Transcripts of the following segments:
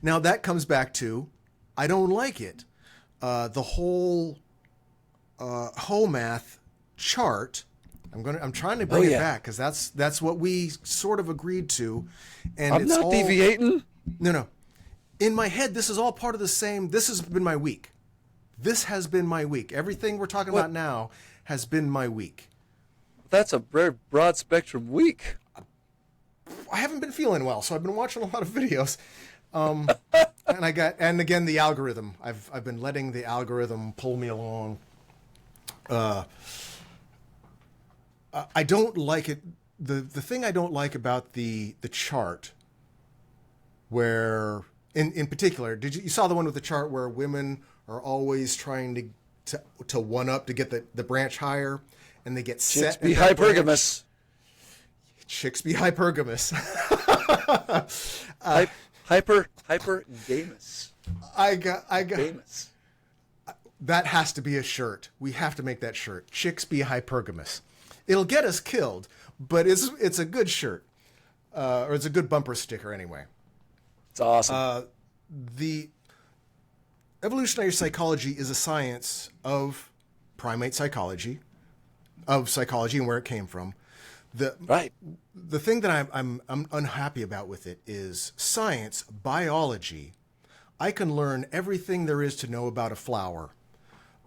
Now that comes back to, I don't like it. The whole math chart. I'm trying to bring it back because that's what we sort of agreed to, and I'm not deviating. No. In my head, this is all part of the same. This has been my week. This has been my week. Everything we're talking about now has been my week. That's a very broad spectrum week. I haven't been feeling well, so I've been watching a lot of videos. And again, the algorithm. I've been letting the algorithm pull me along. I don't like it. The thing I don't like about the chart, where in particular, you saw the one with the chart where women are always trying to one up to get the branch higher, and they get Chicks set. Be hypergamous. Chicks be hypergamous. Hypergamous. I got. Gamous. That has to be a shirt. We have to make that shirt. Chicks be hypergamous. It'll get us killed, but it's a good shirt, or it's a good bumper sticker anyway. It's awesome. The evolutionary psychology is a science of primate psychology, and where it came from. The thing that I'm unhappy about with it is science, biology. I can learn everything there is to know about a flower.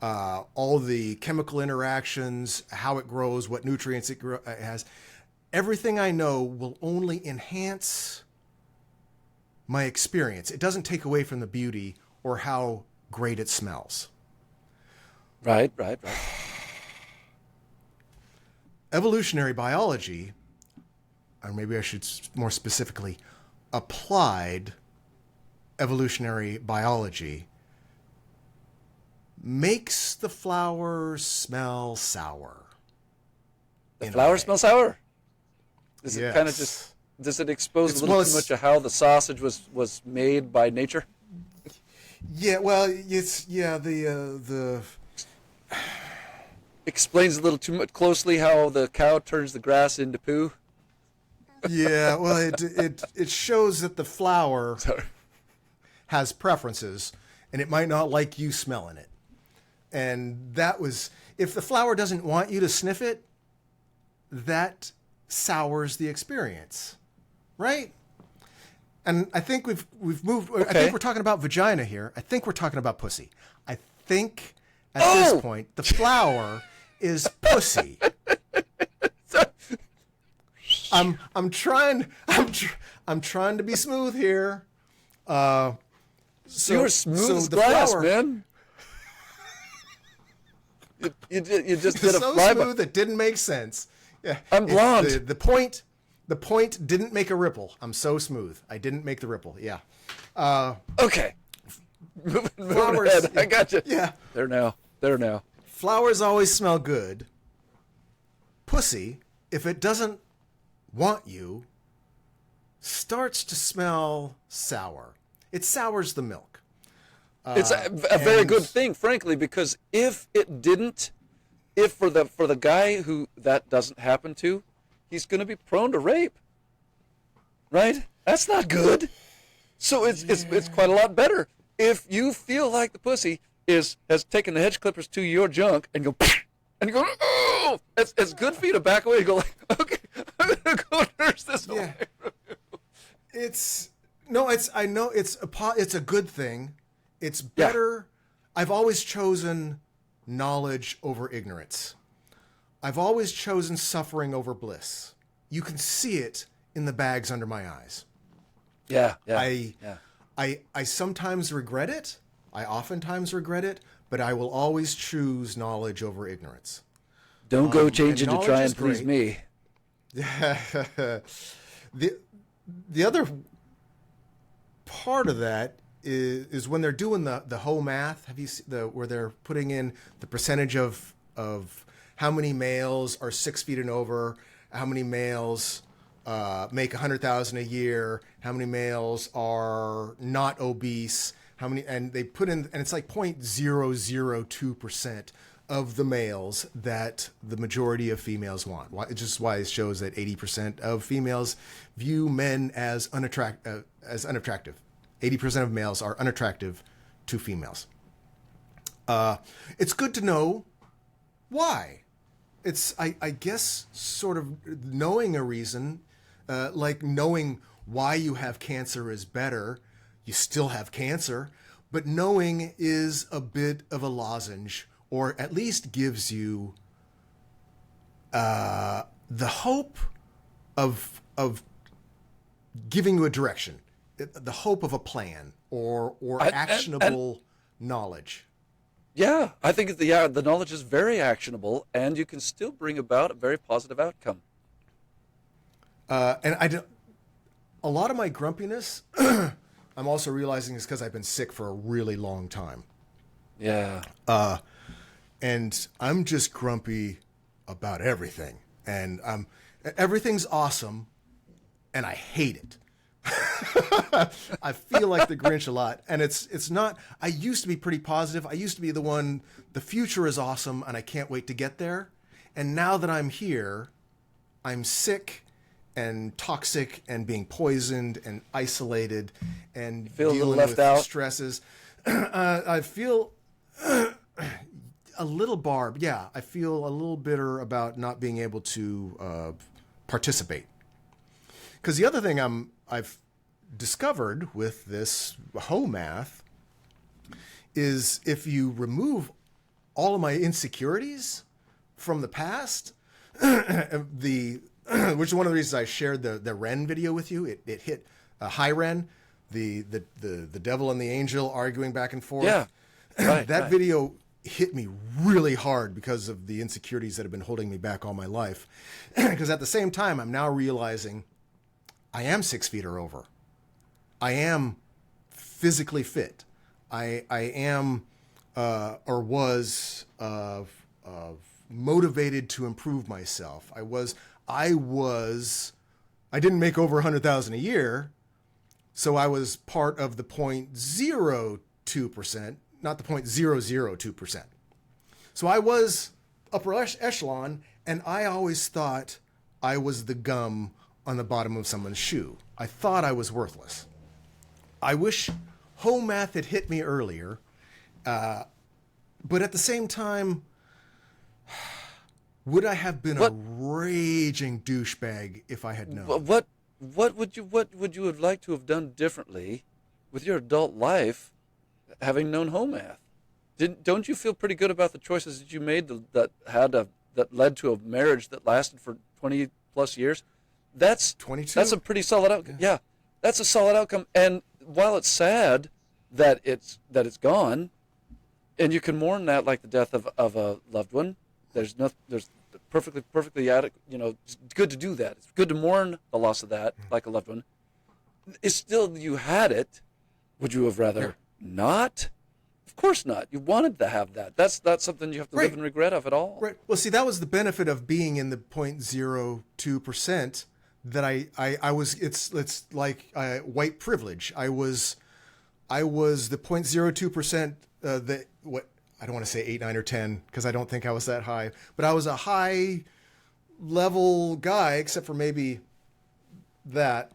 All the chemical interactions, how it grows, what nutrients it has. Everything I know will only enhance my experience. It doesn't take away from the beauty or how great it smells. Right. Evolutionary biology, or maybe I should more specifically, applied evolutionary biology, makes the flower smell sour. The flower smells sour? Does Yes. it kind of does it expose a little too much of how the sausage was made by nature? Yeah, well, the Explains a little too much closely how the cow turns the grass into poo. yeah, well, it shows that the flower has preferences, and it might not like you smelling it. And that was, if the flower doesn't want you to sniff it, that sours the experience, right? And I think we've moved. Okay. I think we're talking about vagina here. I think we're talking about pussy. I think at this point the flower is pussy. I'm trying to be smooth here. You're smooth as the glass, flower, man. You just did a so flyby. smooth it didn't make sense. Yeah, I'm blonde. The point didn't make a ripple. I'm so smooth. I didn't make the ripple. Yeah. Okay. Moving Flowers, ahead. I got you. Yeah. There now. Flowers always smell good. Pussy, if it doesn't want you, starts to smell sour. It sours the milk. It's a very good thing, frankly, because if it didn't, if for the guy who that doesn't happen to, he's going to be prone to rape. Right? That's not good. So it's quite a lot better if you feel like the pussy has taken the hedge clippers to your junk and go and you go, oh, it's good for you to back away and go like, okay, I'm gonna go nurse this away. I know it's a good thing. It's better. Yeah. I've always chosen knowledge over ignorance. I've always chosen suffering over bliss. You can see it in the bags under my eyes. Yeah. I sometimes regret it. I oftentimes regret it, but I will always choose knowledge over ignorance. Don't go changing to try and please me. The other part of that is when they're doing the whole math. Have you seen where they're putting in the percentage of how many males are 6 feet and over, how many males make 100,000 a year, how many males are not obese, how many, and they put in, and it's like 0.002% of the males that the majority of females want. It's just why it shows that 80% of females view men as unattractive. 80% of males are unattractive to females. It's good to know why. It's, I guess, sort of knowing a reason, like knowing why you have cancer is better. You still have cancer, but knowing is a bit of a lozenge, or at least gives you the hope of giving you a direction, the hope of a plan, or actionable knowledge. Yeah, I think the knowledge is very actionable, and you can still bring about a very positive outcome. And a lot of my grumpiness, I'm also realizing, is because I've been sick for a really long time. Yeah. And I'm just grumpy about everything, and everything's awesome, and I hate it. I feel like the Grinch a lot, and it's not. I used to be pretty positive. I used to be the one, the future is awesome and I can't wait to get there. And now that I'm here, I'm sick and toxic and being poisoned and isolated and feel dealing left with out. stresses. I feel a little barb. Yeah, I feel a little bitter about not being able to participate. Because the other thing I've discovered with this hoe math is if you remove all of my insecurities from the past, which is one of the reasons I shared the Ren video with you. It hit high Ren, the devil and the angel arguing back and forth. Yeah, right, that video hit me really hard because of the insecurities that have been holding me back all my life. Because at the same time, I'm now realizing I am 6 feet or over. I am physically fit. I am or was motivated to improve myself. I didn't make over 100,000 a year, so I was part of the 0.02%, not the 0.002%. So I was upper echelon, and I always thought I was the gum on the bottom of someone's shoe. I thought I was worthless. I wish home math had hit me earlier, but at the same time, would I have been a raging douchebag if I had known? What would you have liked to have done differently with your adult life, having known home math? Don't you feel pretty good about the choices that you made that led to a marriage that lasted for 20 plus years? That's 22. That's a pretty solid outcome. Yeah, that's a solid outcome. And while it's sad that it's gone, and you can mourn that like the death of a loved one, there's perfectly adequate. It's good to do that. It's good to mourn the loss of that like a loved one. It's still, you had it. Would you have rather not? Of course not. You wanted to have that. That's not something you have to live in regret of at all. Right. Well, see, that was the benefit of being in the 0.02%. That I was, it's like white privilege. I was the 0.02%. I don't want to say 8, 9, or 10 because I don't think I was that high, but I was a high level guy, except for maybe that,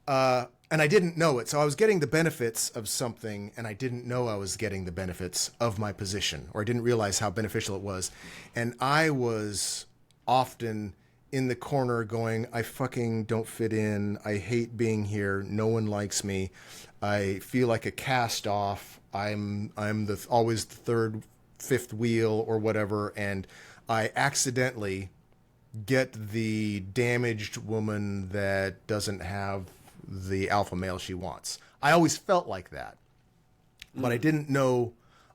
and I didn't know it. So I was getting the benefits of something, and I didn't know I was getting the benefits of my position, or I didn't realize how beneficial it was, and I was often in the corner going, I fucking don't fit in. I hate being here. No one likes me. I feel like a cast off. I'm always the third, fifth wheel or whatever. And I accidentally get the damaged woman that doesn't have the alpha male she wants. I always felt like that, but I didn't know.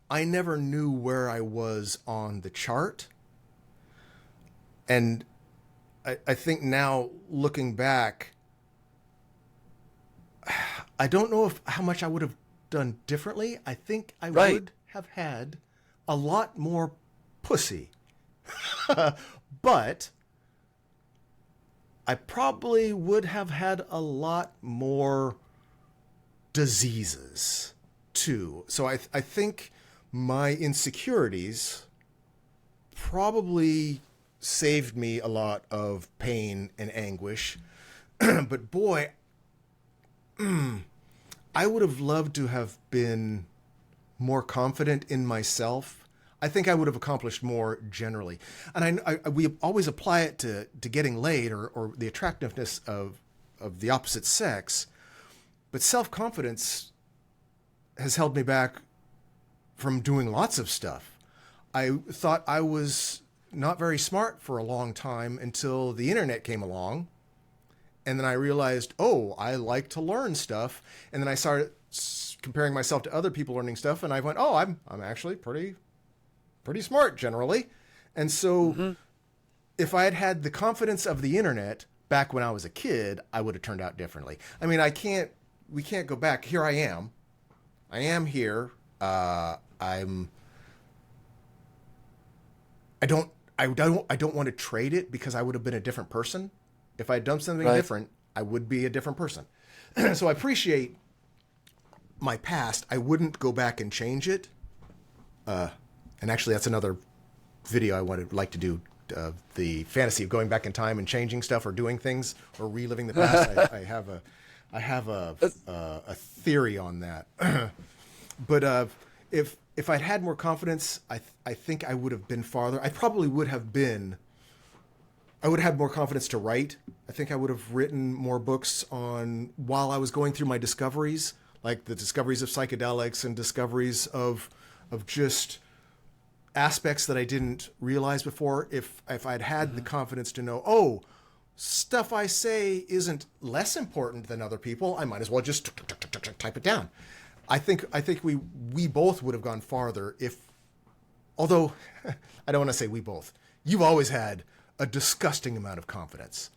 I never knew where I was on the chart. And I think now, looking back, I don't know how much I would have done differently. I think I would have had a lot more pussy. But I probably would have had a lot more diseases, too. So I think my insecurities probably saved me a lot of pain and anguish. But boy, I would have loved to have been more confident in myself. I think I would have accomplished more generally. And we always apply it to getting laid or the attractiveness of the opposite sex. But self-confidence has held me back from doing lots of stuff. I thought I was not very smart for a long time until the internet came along. And then I realized, oh, I like to learn stuff. And then I started comparing myself to other people learning stuff. And I went, oh, I'm actually pretty smart generally. And so if I had had the confidence of the internet back when I was a kid, I would have turned out differently. I mean, we can't go back. Here I am. I am here. I don't want to trade it because I would have been a different person. If I had done something different, I would be a different person. So I appreciate my past. I wouldn't go back and change it. And actually, that's another video I would like to do. The fantasy of going back in time and changing stuff or doing things or reliving the past. I have a theory on that. But if I'd had more confidence, I think I would have been farther. I probably would have had more confidence to write. I think I would have written more books while I was going through my discoveries, like the discoveries of psychedelics and discoveries of just aspects that I didn't realize before. If I'd had the confidence to know, oh, stuff I say isn't less important than other people, I might as well just type it down. I think we both would have gone farther although I don't want to say we both. You've always had a disgusting amount of confidence,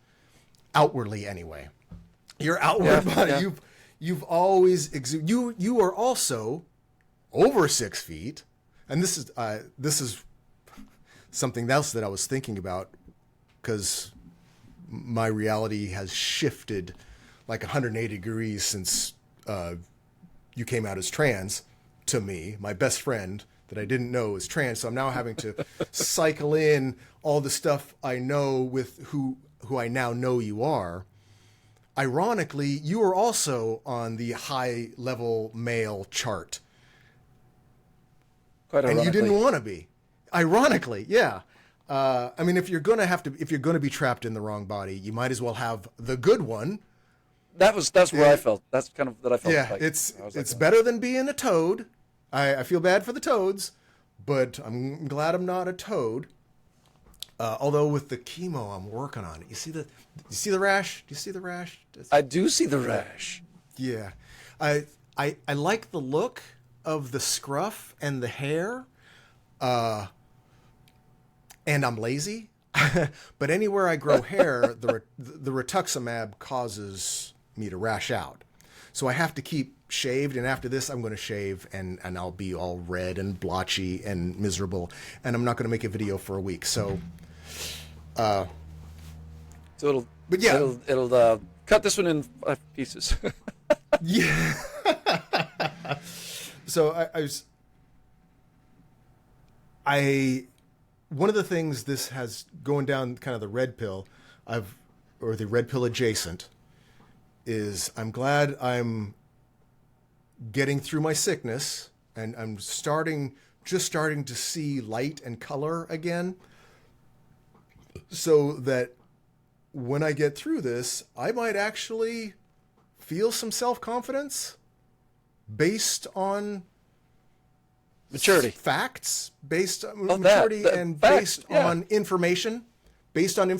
outwardly anyway. Your outward body, you've always you are also over 6 feet, and this is something else that I was thinking about because my reality has shifted like 180 degrees since you came out as trans to me. My best friend that I didn't know is trans, so I'm now having to cycle in all the stuff I know with who I now know you are. Ironically, you are also on the high-level male chart. Quite ironically. And you didn't want to be. Ironically, yeah. I mean, if you're gonna be trapped in the wrong body, you might as well have the good one. That's where I felt. That's kind of that I felt. Yeah, like, it's better than being a toad. I feel bad for the toads, but I'm glad I'm not a toad. Although with the chemo, I'm working on it. You see the rash? Do you see the rash? I do see the rash. Yeah, I like the look of the scruff and the hair. And I'm lazy. But anywhere I grow hair, the rituximab causes me to rash out. So I have to keep shaved, and after this I'm going to shave, and I'll be all red and blotchy and miserable, and I'm not going to make a video for a week. So it'll cut this one in 5 pieces. Yeah. So one of the things this has going down kind of the red pill, or the red pill adjacent, is I'm glad I'm getting through my sickness and I'm starting to see light and color again, so that when I get through this, I might actually feel some self-confidence based on maturity, facts, based on maturity, and based on information, based on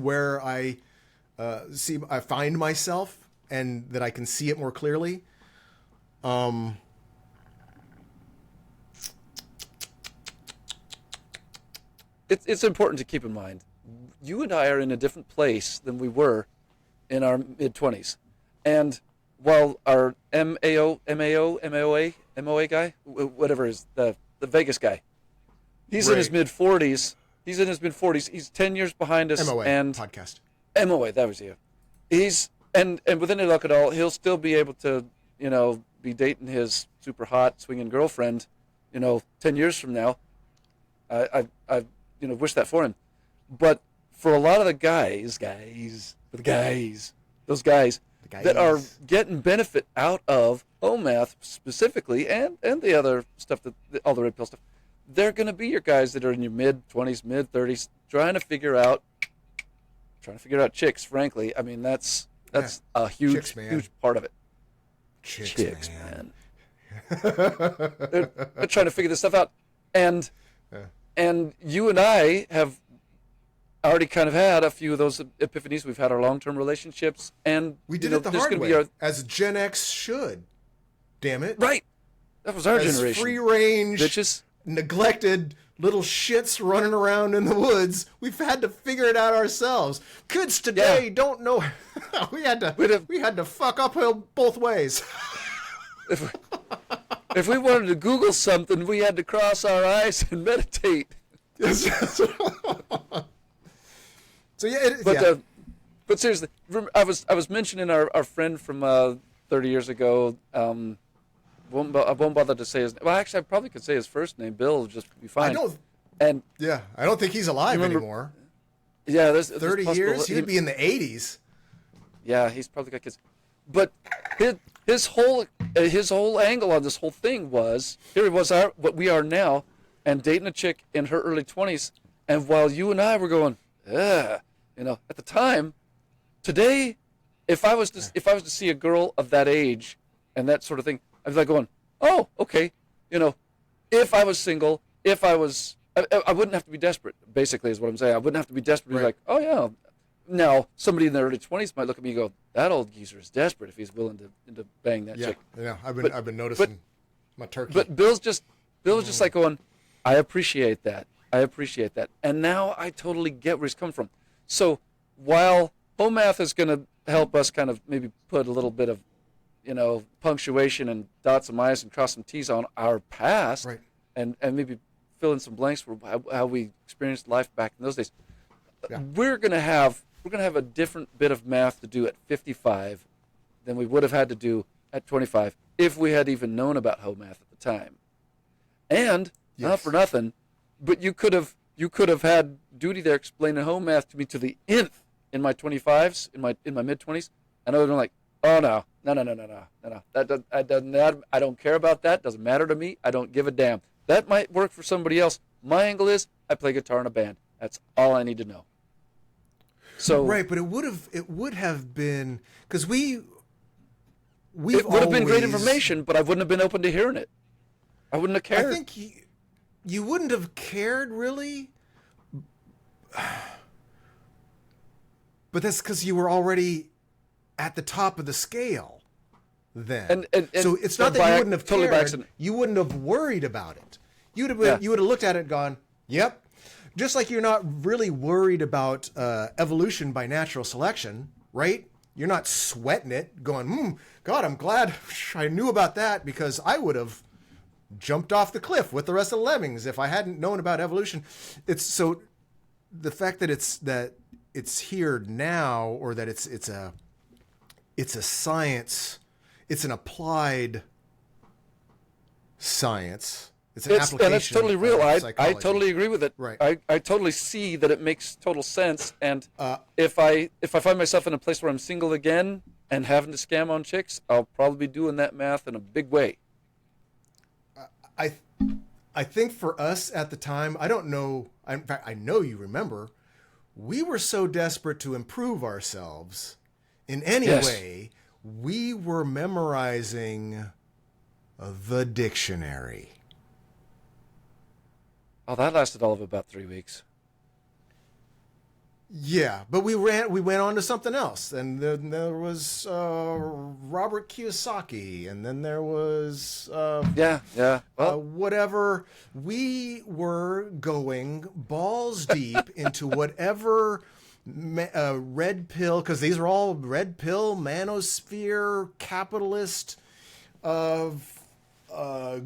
where I find myself, and that I can see it more clearly. It's important to keep in mind, you and I are in a different place than we were in our mid-20s, and while our MOA guy, whatever is the Vegas guy, he's in his mid-40s. He's in his mid-40s. He's 10 years behind us. MOA and podcast. MOA, that was you. He's and with any luck at all, he'll still be able to, be dating his super hot swinging girlfriend, 10 years from now. I wish that for him. But for a lot of the guys, those guys, that are getting benefit out of home math specifically, and the other stuff, all the red pill stuff. They're going to be your guys that are in your mid-20s, mid-30s, trying to figure out chicks, frankly. I mean, that's a huge part of it. Chicks, man. They're trying to figure this stuff out. And you and I have already kind of had a few of those epiphanies. We've had our long-term relationships, and we did it the hard way, as Gen X should. Damn it! Right, that was our generation. Free-range, bitches, neglected little shits running around in the woods. We've had to figure it out ourselves. Kids today don't know. we had to fuck uphill both ways. If we wanted to Google something, we had to cross our eyes and meditate. So but seriously, I was mentioning our friend from 30 years ago. I won't bother to say his name. Well, actually, I probably could say his first name. Bill would just be fine. I don't think he's alive anymore. Yeah, there's 30 years. He'd be in the 80s. Yeah, he's probably got kids. But his whole angle on this whole thing was, here was what we are now, and dating a chick in her early 20s, and while you and I were going, at the time, today, if I was to see a girl of that age and that sort of thing, I'd be like going, oh, okay, if I was single, I wouldn't have to be desperate, basically is what I'm saying. I wouldn't have to be desperate to be like, oh yeah. Now, somebody in their early 20s might look at me and go, that old geezer is desperate if he's willing to bang that chick. Yeah, I've been noticing my turkey. But Bill's just like going, I appreciate that. And now I totally get where he's coming from. So while home math is going to help us kind of maybe put a little bit of, punctuation and dots and I's and cross some T's on our past, right, and maybe fill in some blanks for how we experienced life back in those days. Yeah. We're gonna have a different bit of math to do at 55 than we would have had to do at 25 if we had even known about home math at the time. And not for nothing, but you could have had Duty there explaining home math to me to the nth in my 25s, in my mid 20s, and I would have been like, oh no, that I don't care about that. Doesn't matter to me. I don't give a damn. That might work for somebody else. My angle is I play guitar in a band. That's all I need to know. So right, but it would have been because it would have been great information, but I wouldn't have been open to hearing it. I wouldn't have cared. I think you wouldn't have cared really, but that's because you were already at the top of the scale then. And so it's not that you wouldn't have cared. You wouldn't have worried about it. You would have looked at it and gone, yep. Just like you're not really worried about evolution by natural selection, right? You're not sweating it, going, God, I'm glad I knew about that because I would have jumped off the cliff with the rest of the lemmings if I hadn't known about evolution. It's so the fact that it's here now, or that it's a science, it's an applied science. It's an application, and it's totally real. I totally agree with it. Right. I totally see that it makes total sense. And if I find myself in a place where I'm single again and having to scam on chicks, I'll probably be doing that math in a big way. I think for us at the time, I don't know. In fact, I know you remember, we were so desperate to improve ourselves in any way, we were memorizing the dictionary. Oh, that lasted all of about 3 weeks. Yeah, but we went on to something else, and then there was Robert Kiyosaki, and then there was whatever. We were going balls deep into whatever red pill, because these are all red pill, manosphere, capitalist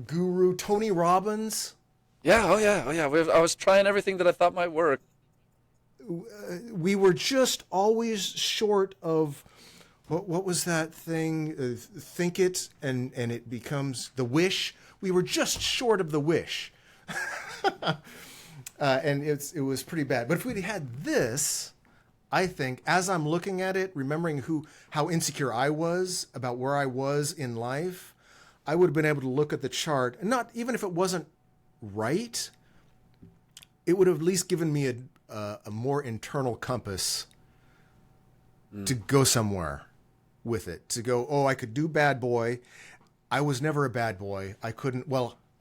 guru Tony Robbins. Yeah, oh yeah. I was trying everything that I thought might work. We were just always short of what was that thing? Think it, and it becomes the wish. We were just short of the wish, and it was pretty bad. But if we'd had this, I think, as I'm looking at it, remembering how insecure I was about where I was in life, I would have been able to look at the chart, and not even if it wasn't right, it would have at least given me a more internal compass to go somewhere with it. To go, oh, I could do bad boy. I was never a bad boy. I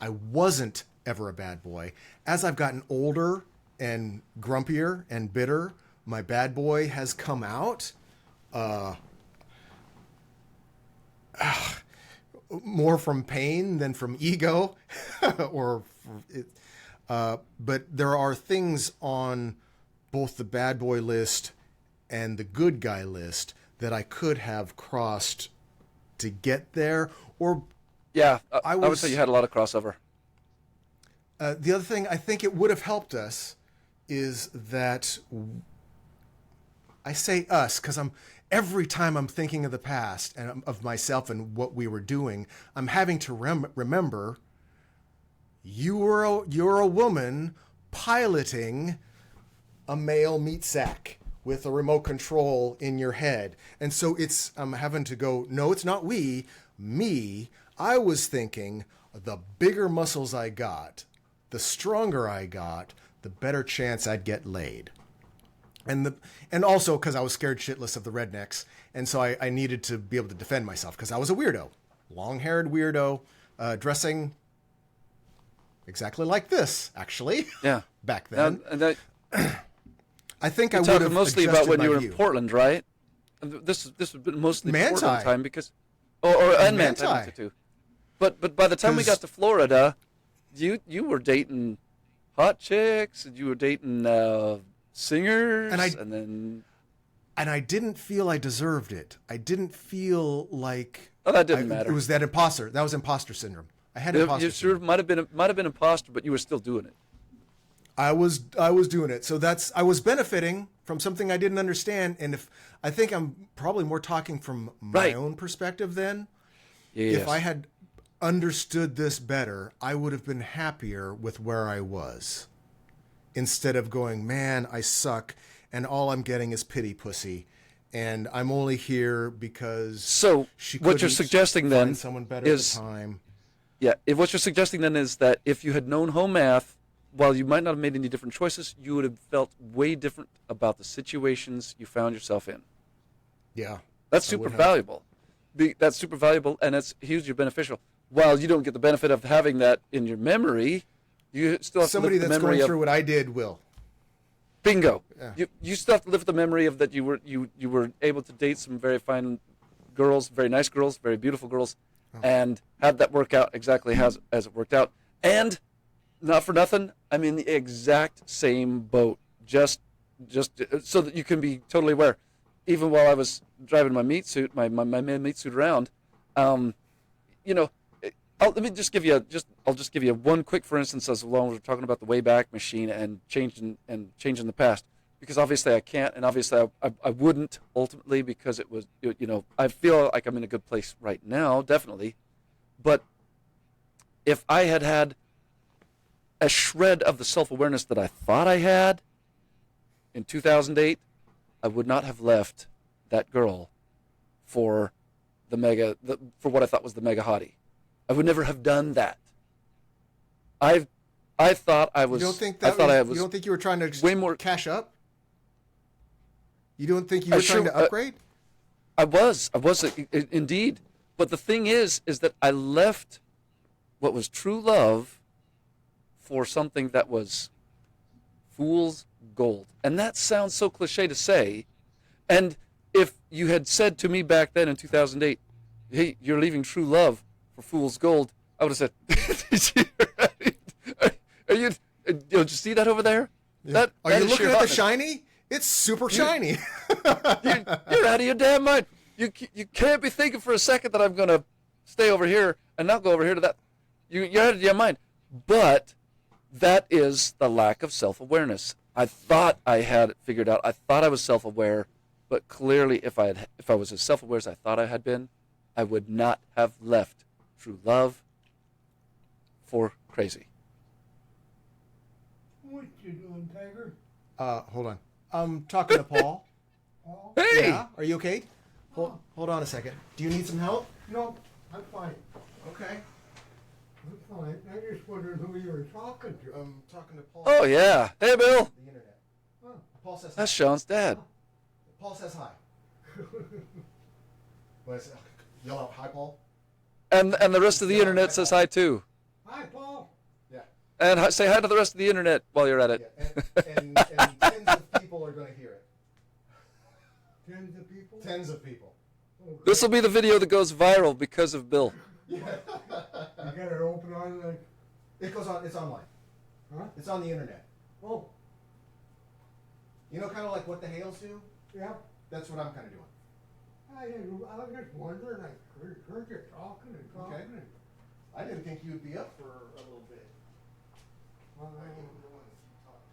wasn't ever a bad boy. As I've gotten older and grumpier and bitter, my bad boy has come out. More from pain than from ego, but there are things on both the bad boy list and the good guy list that I could have crossed to get there. Or I would say you had a lot of crossover. The other thing I think it would have helped us is that I say us because every time I'm thinking of the past and of myself and what we were doing, I'm having to remember you're a woman piloting a male meat sack with a remote control in your head. And so I'm having to go, no, it's not me. I was thinking the bigger muscles I got, the stronger I got, the better chance I'd get laid. And also because I was scared shitless of the rednecks. And so I needed to be able to defend myself because I was a weirdo, long-haired weirdo, dressing exactly like this, actually. Yeah. Back then. I think I would talking have mostly about when you were view. in Portland, right? This has been mostly Manti. Portland time because, and Manti too. But by the time we got to Florida, you were dating hot chicks and you were dating singers, and I didn't feel I deserved it. I didn't feel like that didn't matter. It was that imposter. That was imposter syndrome. I had imposter you syndrome. Sure might have been imposter, but you were still doing it. I was doing it. So I was benefiting from something I didn't understand. And I think I'm probably more talking from my own perspective then. Yes. If I had understood this better, I would have been happier with where I was. Instead of going, man, I suck, and all I'm getting is pity pussy, and I'm only here because she what you're suggesting then someone better is, at the time. Yeah, what you're suggesting then is that if you had known home math, while you might not have made any different choices, you would have felt way different about the situations you found yourself in. Yeah. That's super valuable. That's super valuable, and it's hugely beneficial. While you don't get the benefit of having that in your memory, you still have somebody to live that's the memory going through what I did will. Bingo. Yeah. You still have to live the memory of that you were able to date some very fine girls, very nice girls, very beautiful girls, and have that work out exactly as it worked out. And not for nothing, I'm in the exact same boat. Just so that you can be totally aware. Even while I was driving my meat suit, my meat suit around, let me just give you I'll just give you one quick for instance as long as we're talking about the Wayback Machine and changing the past, because obviously I can't, and obviously I wouldn't ultimately, because it was I feel like I'm in a good place right now, definitely, but if I had had a shred of the self-awareness that I thought I had in 2008, I would not have left that girl for for what I thought was the mega hottie. I would never have done that. I thought I was. You don't think you don't think you were trying to way more cash up? You don't think you were trying to upgrade? I was indeed. But the thing is that I left what was true love for something that was fool's gold. And that sounds so cliche to say. And if you had said to me back then in 2008, hey, you're leaving true love for fool's gold, I would have said, did you see that over there? Yeah. Are you looking at the shiny? It's super shiny. You're out of your damn mind. You can't be thinking for a second that I'm going to stay over here and not go over here to that. You're out of your mind. But that is the lack of self-awareness. I thought I had it figured out. I thought I was self-aware, but clearly if I was as self-aware as I thought I had been, I would not have left true love for crazy. What you doing, Tiger? Hold on. I'm talking to Paul. Hey! Yeah? Are you okay? Hold on a second. Do you need some help? No, I'm fine. Okay. I'm fine. I just wondered who you were talking to. I'm talking to Paul. Oh, yeah. Hey, Bill. The internet. Huh. Paul says That's hi. Sean's dad. Paul says hi. Yell out, hi, Paul. And the rest of the internet says hi, too. Hi, Paul. Yeah. And say hi to the rest of the internet while you're at it. Yeah. And tens of people are going to hear it. Tens of people? Tens of people. Oh, This will be the video that goes viral because of Bill. you got it open on like... It goes on. It's online. Huh? It's on the internet. Oh, You know, kind of like what the Hales do. yeah. That's what I'm kind of doing. I was just wondering. I heard you talking and talking. Okay. And, I didn't think you'd be up for a little bit. well, I didn't know when you talked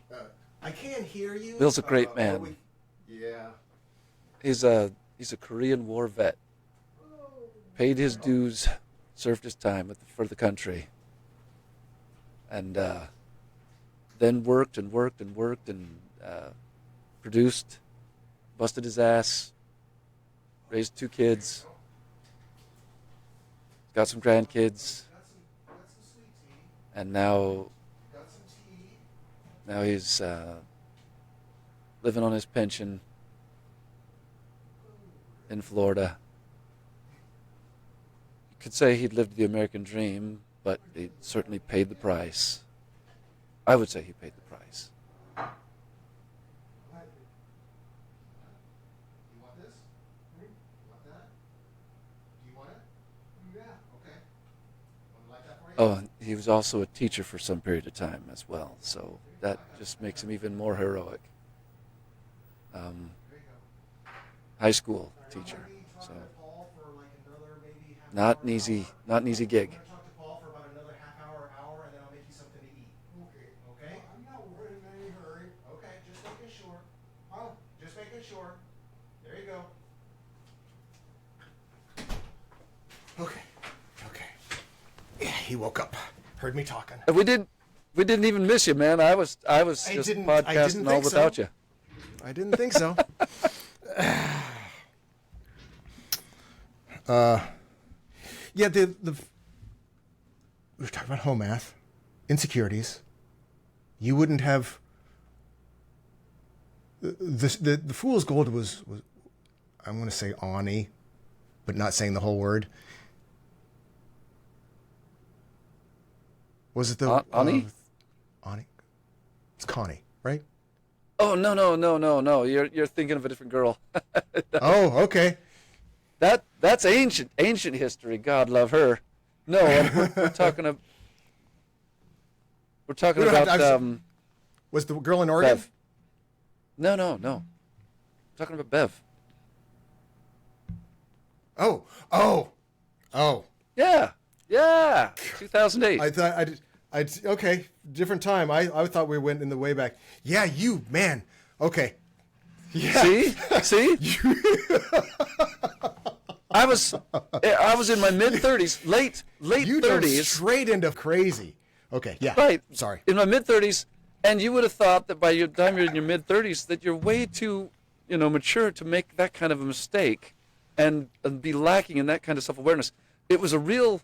without. I can't hear you. Bill's a great man. Yeah. He's a Korean War vet. Paid his dues, served his time for the country, and then worked and produced, busted his ass, raised 2 kids, got some grandkids, Got some sweet tea. and now Got some tea. he's living on his pension in Florida. You could say he'd lived the American dream, but he certainly paid the price. I would say he paid the price. You want this? You want that? Do you want it? yeah. Okay. Want to light that for you? Oh, and he was also a teacher for some period of time as well, so that just makes him even more heroic. There you go. High school teacher, so not an easy gig. I'm going to talk to Paul for about another half hour, and then I'll make you something to eat. Okay. Okay? I'm not in any hurry. Okay, just making sure. Huh? Just making sure. There you go. Okay. Yeah, he woke up. Heard me talking. And we didn't even miss you, man. I was just didn't podcasting all think so. without you. I didn't think so. Yeah, we were talking about home math, insecurities. You wouldn't have the fool's gold was I'm going to say Ani, but not saying the whole word. Was it the Ani? Ani? It's Connie, right? Oh no! You're thinking of a different girl. Oh, okay. That's ancient history. God love her. No, we're talking about. We're talking about Was the girl in Oregon? Bev. No. Talking about Bev. Oh. Yeah. 2008. I thought okay, different time. I thought we went in the way back. Yeah, you man. Okay. Yeah. See? I was in my mid 30s, late You dove 30s. straight into crazy. Okay, yeah. Right. Sorry. In my mid 30s, and you would have thought that by your time you're in your mid 30s that you're way too, mature to make that kind of a mistake, and be lacking in that kind of self-awareness. It was a real,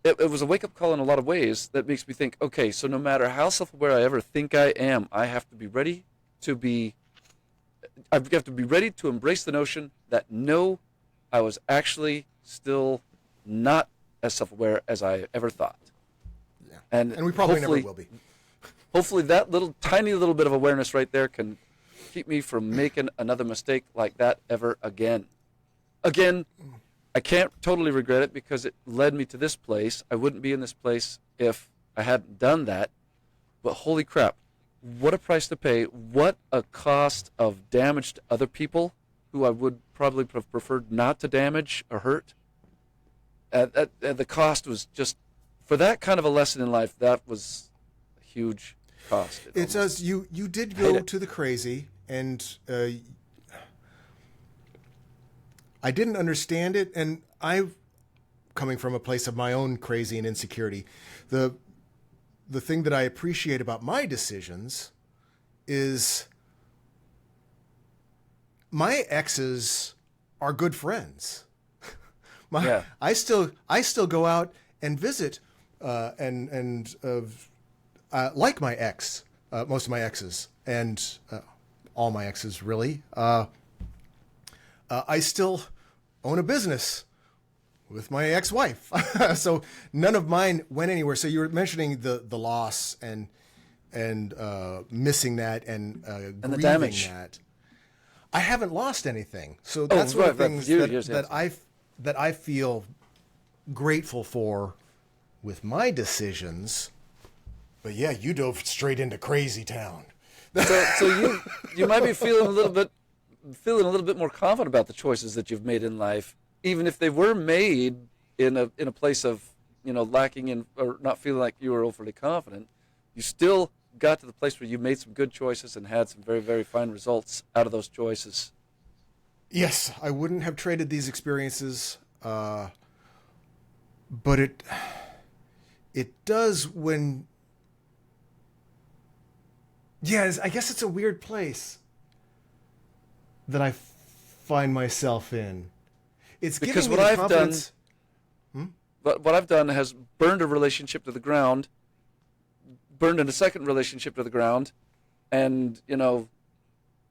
it was a wake-up call in a lot of ways that makes me think, okay, so no matter how self-aware I ever think I am, I have to be ready to be. I have to be ready to embrace the notion that no, I was actually still not as self-aware as I ever thought. Yeah. And we probably never hopefully- will be. Hopefully that tiny little bit of awareness right there can keep me from making another mistake like that ever again. Again, I can't totally regret it because it led me to this place. I wouldn't be in this place if I hadn't done that. But holy crap, what a price to pay. What a cost of damage to other people who I would probably have preferred not to damage or hurt. The cost was just, for that kind of a lesson in life, that was a huge cost. It says you did go to the crazy, and I didn't understand it, and I, coming from a place of my own crazy and insecurity, the thing that I appreciate about my decisions is my exes are good friends. I still go out and visit and like my ex, most of my exes, and all my exes really. I still own a business with my ex-wife, so none of mine went anywhere. So you were mentioning the loss and missing that and grieving the damage. That I haven't lost anything, so that's one of the things that I feel grateful for with my decisions. But yeah, you dove straight into crazy town. So you might be feeling a little bit more confident about the choices that you've made in life, even if they were made in a place of, lacking in or not feeling like you were overly confident. You still got to the place where you made some good choices and had some very, very fine results out of those choices. Yes, I wouldn't have traded these experiences, but it does when. Yeah, I guess it's a weird place that I find myself in. It's because giving me the confidence. But what I've done has burned a relationship to the ground, burned a second relationship to the ground, and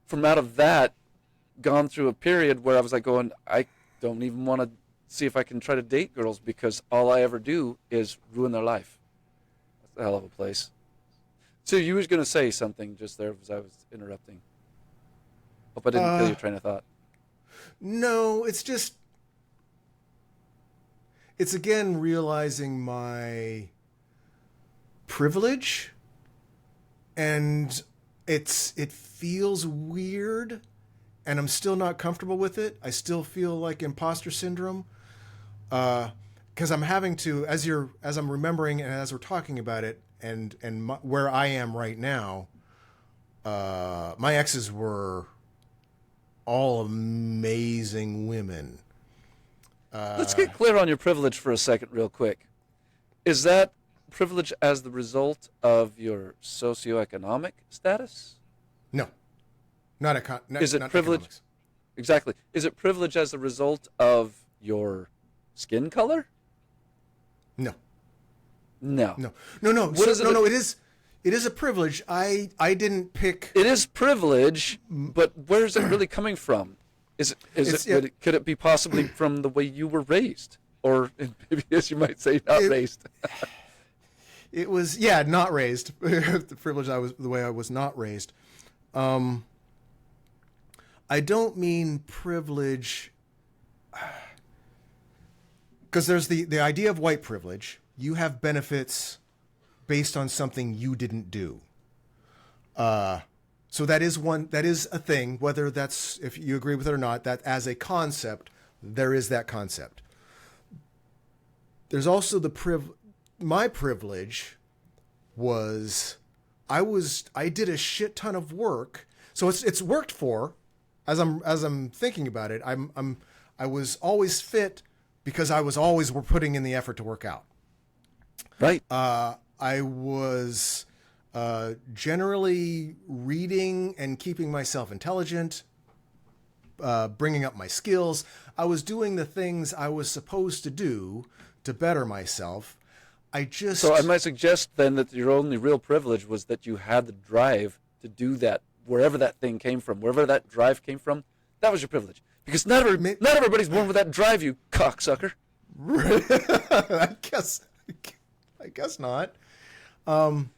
from out of that, gone through a period where I was like going, I don't even want to see if I can try to date girls because all I ever do is ruin their life. That's a hell of a place. So you was going to say something just there as I was interrupting. Hope I didn't kill your train of thought. No, it's again realizing my privilege, and it feels weird, and I'm still not comfortable with it. I still feel like imposter syndrome, because I'm having to, as I'm remembering and as we're talking about it, and where I am right now, my exes were all amazing women. Let's get clear on your privilege for a second real quick. Is that privilege as the result of your socioeconomic status? No. Is it not privilege? Economics. Exactly. Is it privilege as a result of your skin color? No. No. It is a privilege. I didn't pick. It is privilege, but where is it really coming from? Could it be possibly from the way you were raised, or maybe, as you might say, not raised? It was not raised. The privilege the way I was not raised. I don't mean privilege, because there's the idea of white privilege. You have benefits based on something you didn't do. So that is a thing, whether that's, if you agree with it or not, that as a concept, there is that concept. There's also my privilege was, I did a shit ton of work. So it's worked for, as I'm thinking about it, I was always fit because I was always putting in the effort to work out. Right. I was generally reading and keeping myself intelligent, bringing up my skills. I was doing the things I was supposed to do to better myself. So I might suggest then that your only real privilege was that you had the drive to do that, wherever that thing came from, wherever that drive came from. That was your privilege. Because not everybody's born with that drive, you cocksucker. I guess not. And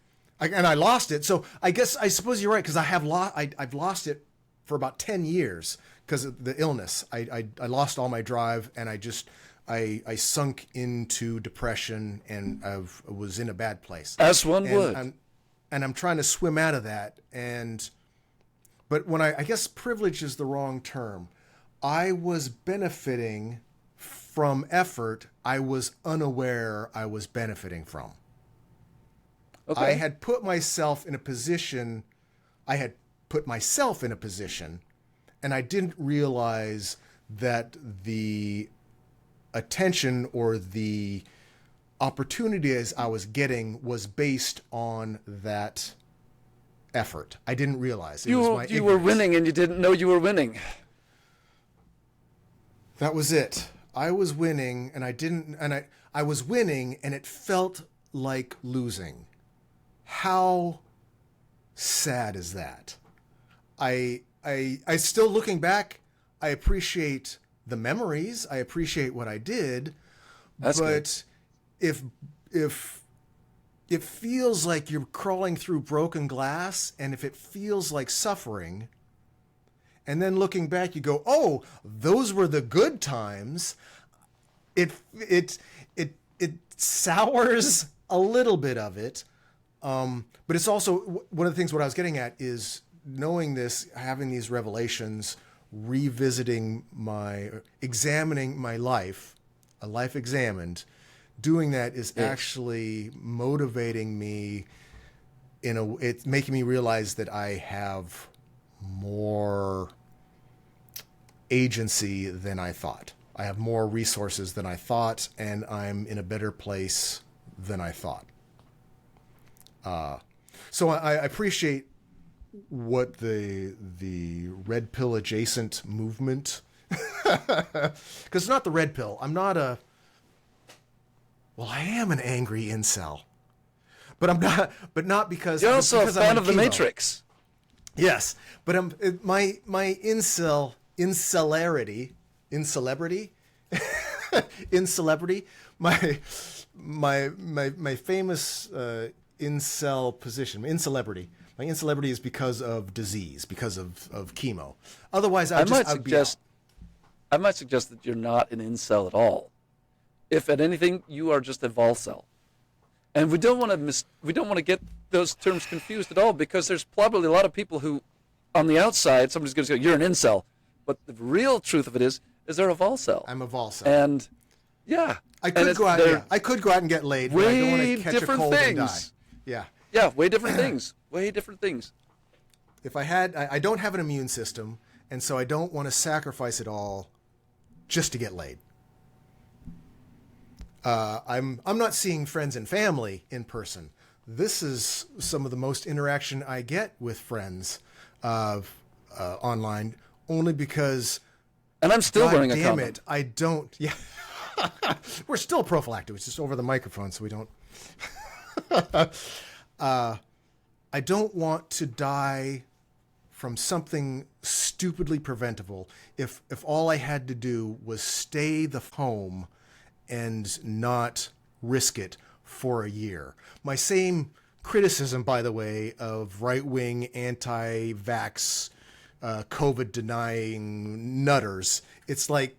I lost it. So I suppose you're right, because I've lost it for about 10 years because of the illness. I lost all my drive, and I sunk into depression, and I was in a bad place. As one would. And I'm trying to swim out of that. But when I guess privilege is the wrong term. I was benefiting from effort I was unaware I was benefiting from. Okay. I had put myself in a position, and I didn't realize that the attention or the opportunities I was getting was based on that effort. I didn't realize it was my you were winning and you didn't know you were winning. That was it. I was winning and I didn't, and I was winning and it felt like losing. How sad is that? I still, looking back, I appreciate the memories. I appreciate what I did. That's but good. if it feels like you're crawling through broken glass, and if it feels like suffering, and then looking back you go, oh, those were the good times, it sours a little bit of it. But it's also one of the things, what I was getting at is knowing this, having these revelations, revisiting examining my life, a life examined, doing that is actually motivating me it's making me realize that I have more agency than I thought. I have more resources than I thought, and I'm in a better place than I thought. So I appreciate what the red pill adjacent movement, because it's not the red pill. I'm not I am an angry incel, but I'm not. But not because you're also because a fan I'm of the Matrix. Yes, but my incelerity, my famous incel position, incelebrity. My incelebrity is because of disease, because of chemo. Otherwise, I might suggest that you're not an incel at all. If at anything, you are just a volcel. And we don't want to get those terms confused at all, because there's probably a lot of people who, on the outside, somebody's going to go, "You're an incel," but the real truth of it is they're a volcel. I'm a volcel, and yeah, I could go out. Yeah, I could go out and get laid, but I don't want to catch a cold and die. Yeah, way different things. Way different things. If I don't have an immune system, and so I don't want to sacrifice it all just to get laid. I'm not seeing friends and family in person. This is some of the most interaction I get with friends online, only because. And I'm still wearing a condom. Damn it, I don't. Yeah, we're still prophylactic. It's just over the microphone, so we don't. I don't want to die from something stupidly preventable. If all I had to do was stay the home and not risk it for a year. My same criticism, by the way, of right-wing, anti-vax, COVID-denying nutters. It's like,